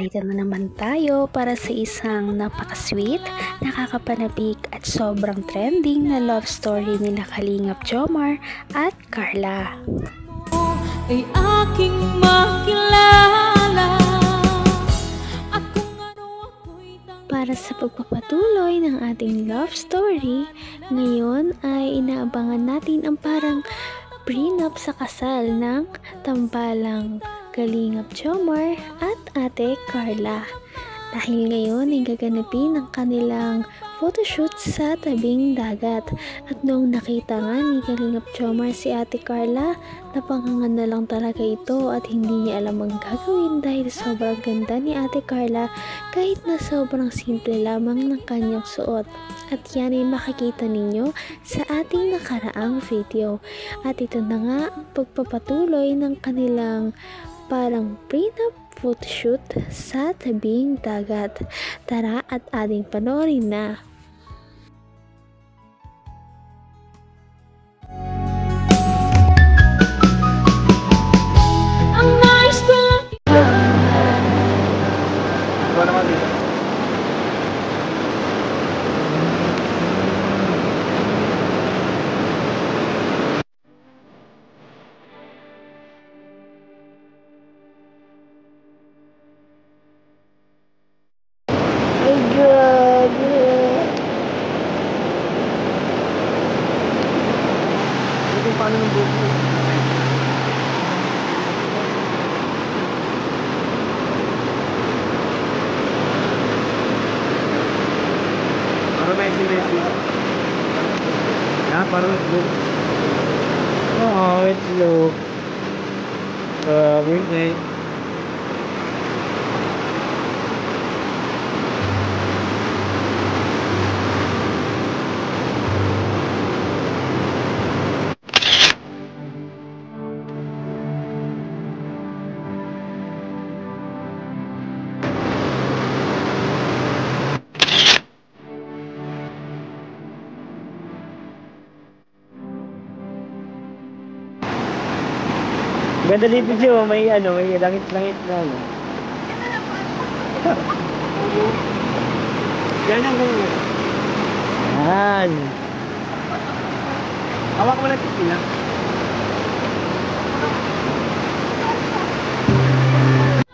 narito na naman tayo para sa isang napaka-sweet, nakakapanabik at sobrang trending na love story nila Kalingap Jomar at Carla. Ay aking makilala. Para sa pagpapatuloy ng ating love story, ngayon ay inaabangan natin ang parang prenup sa kasal ng tambalang Kalingap Jomar at Ate Carla. Dahil ngayon ay gaganapin ang kanilang photoshoot sa tabing dagat. At noong nakita nga ni Kalingap Jomar si Ate Carla, napangangan na lang talaga ito at hindi niya alam ang gagawin dahil sobrang ganda ni Ate Carla kahit na sobrang simple lamang ng kanyang suot. At yan ay makikita ninyo sa ating nakaraang video. At ito na nga ang pagpapatuloy ng kanilang parang prenup photoshoot sa tabing dagat. Tara at ating panoorin na. Paano ng buhok mo? Parang Messi. Yeah, parang itlog. Oo, itlog. Birthday. Ganda din video, may langit-langit na ano. Ganyan. Yan. Hawak mo lang pipila.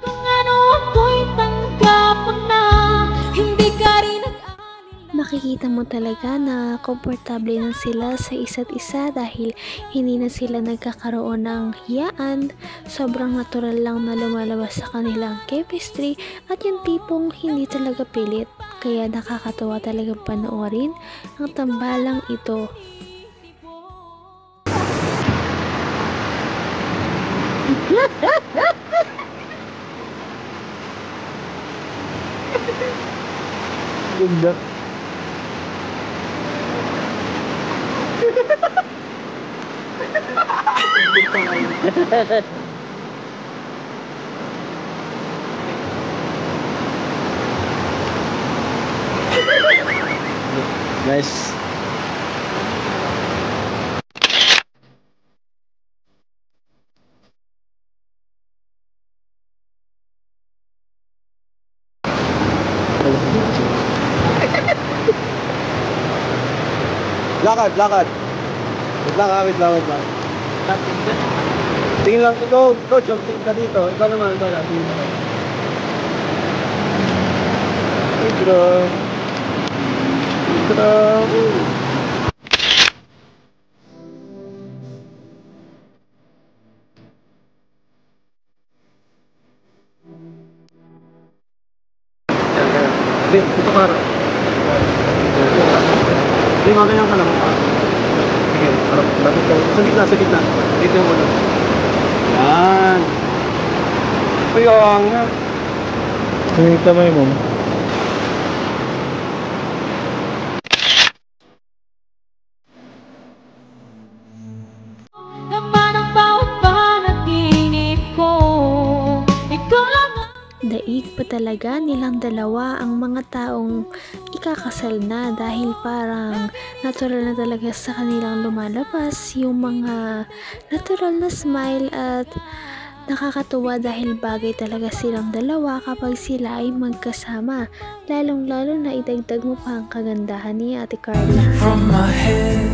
Kung ano ako'y tanggap na hindi ka rin Makikita mo talaga na komportable na sila sa isa't isa dahil hindi na sila nagkakaroon ng hiyaan. Sobrang natural lang na lumalabas sa kanilang chemistry at yung tipong hindi talaga pilit. Kaya nakakatawa talagang panoorin ang tambalang ito. Ganda. Nice. Lakad. Wait lang. Tingin lang ikaw, coach, tingin ka dito. Ikaw naman, tingin ka. Ito ka rin. Hindi, magalang ka lang. Sige, harap. Sa gitna. Dito yung ulo. Yan. Puyong. Yung kamay mo. naman ang bawat panaginip ko. Ikaw lang Daig pa talaga nilang dalawa ang mga taong ikakasal na dahil parang natural na talaga sa kanilang lumalabas yung mga natural na smile at Nakakatuwa dahil bagay talaga silang dalawa kapag sila ay magkasama. Lalong-lalo na idagdag mo pa ang kagandahan ni Ate Carla. From my head,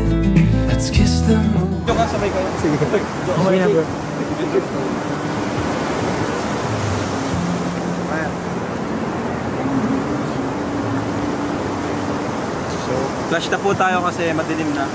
let's kiss the moon. Joke ka, sabay kayo. Sige. Okay na bro. So, flash na po tayo kasi madilim na.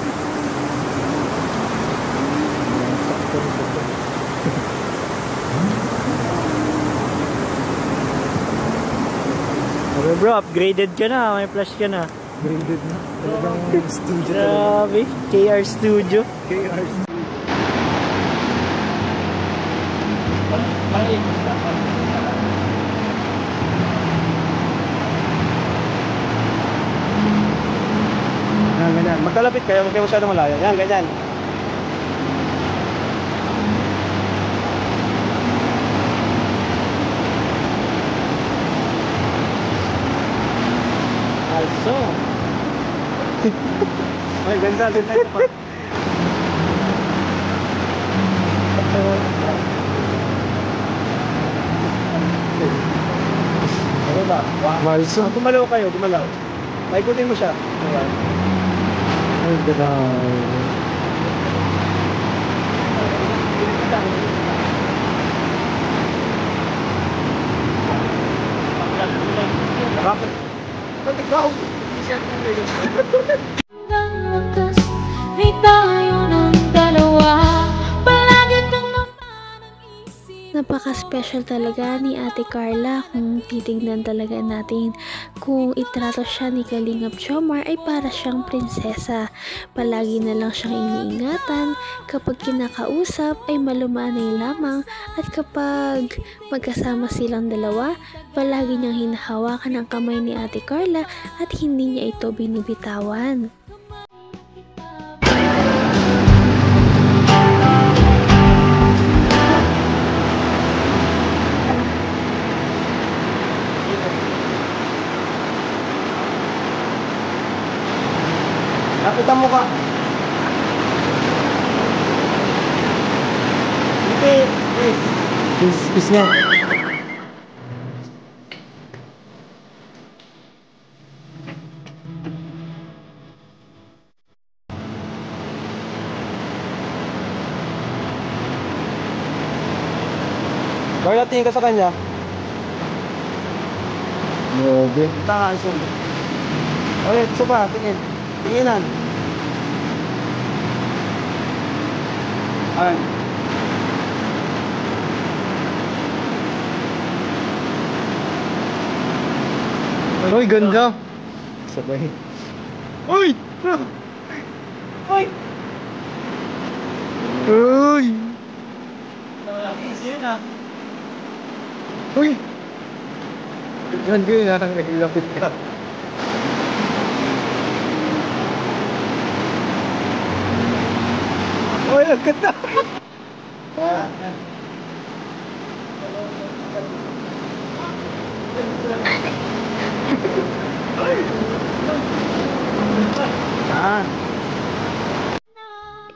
Okay bro, upgraded ka na, may flash ka na. Graded na. Talagang studio. Grabe, KR Studio. KR. Yan, ganyan. Magkalapit kayo, huwag kayo masyadong malayo. Yan, ganyan. Also, Ay, ganda. Ganda ito pa. Ano ba? Malso. Gumalaw kayo, gumalaw. Paikutin mo siya. Diba? Ay, ganda. Bakit? Ba't ikaw? Hanggang wakas ay tayo ng dalawa. Palagi kang naman ang isip. Napaka-special talaga ni Ate Carla kung titignan talaga natin. Kung itrato siya ni Kalingap Jomar ay para siyang prinsesa. Palagi na lang siyang iniingatan. Kapag kinakausap ay malumanay lamang. At kapag magkasama silang dalawa, palagi niyang hinahawakan ang kamay ni Ate Carla at hindi niya ito binibitawan. Kapitan mo ka. Hindi. Peace nga. Carla, tingin ka sa kanya. Grabe. Tanga, iso. Ulit, isa pa, tingin. Tinginan. Ayan. Uy, ganda. Sabay. Uy! Uy! Uy! Uy! Yan ko yun, naglapit ka. Uy, ang ganda!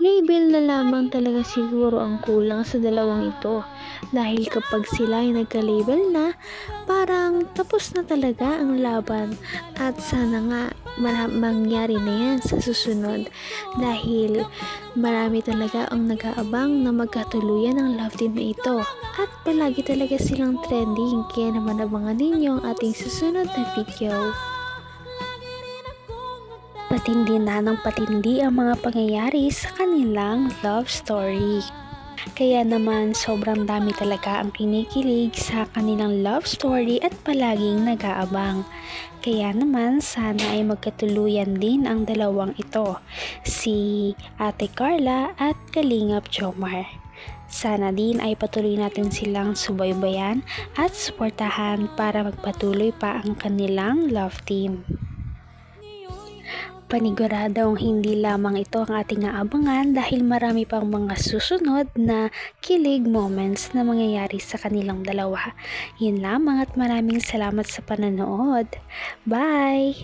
Label na lamang talaga siguro ang kulang sa dalawang ito. Dahil kapag sila ay nagka-label na, parang tapos na talaga ang laban. At sana nga mangyari na yan sa susunod. Dahil marami talaga ang nag-aabang na magkatuluyan ang love team na ito. At palagi talaga silang trending. Kaya naman abangan ninyo ang ating susunod na video. Patindi na ng patindi ang mga pangyayari sa kanilang love story. Kaya naman sobrang dami talaga ang kinikilig sa kanilang love story at palaging nag-aabang. Kaya naman sana ay magkatuluyan din ang dalawang ito, si Ate Carla at Kalingap Jomar. Sana din ay patuloy natin silang subaybayan at suportahan para magpatuloy pa ang kanilang love team. Paniguradong hindi lamang ito ang ating aabangan dahil marami pang mga susunod na kilig moments na mangyayari sa kanilang dalawa. Yun lamang at maraming salamat sa panonood. Bye!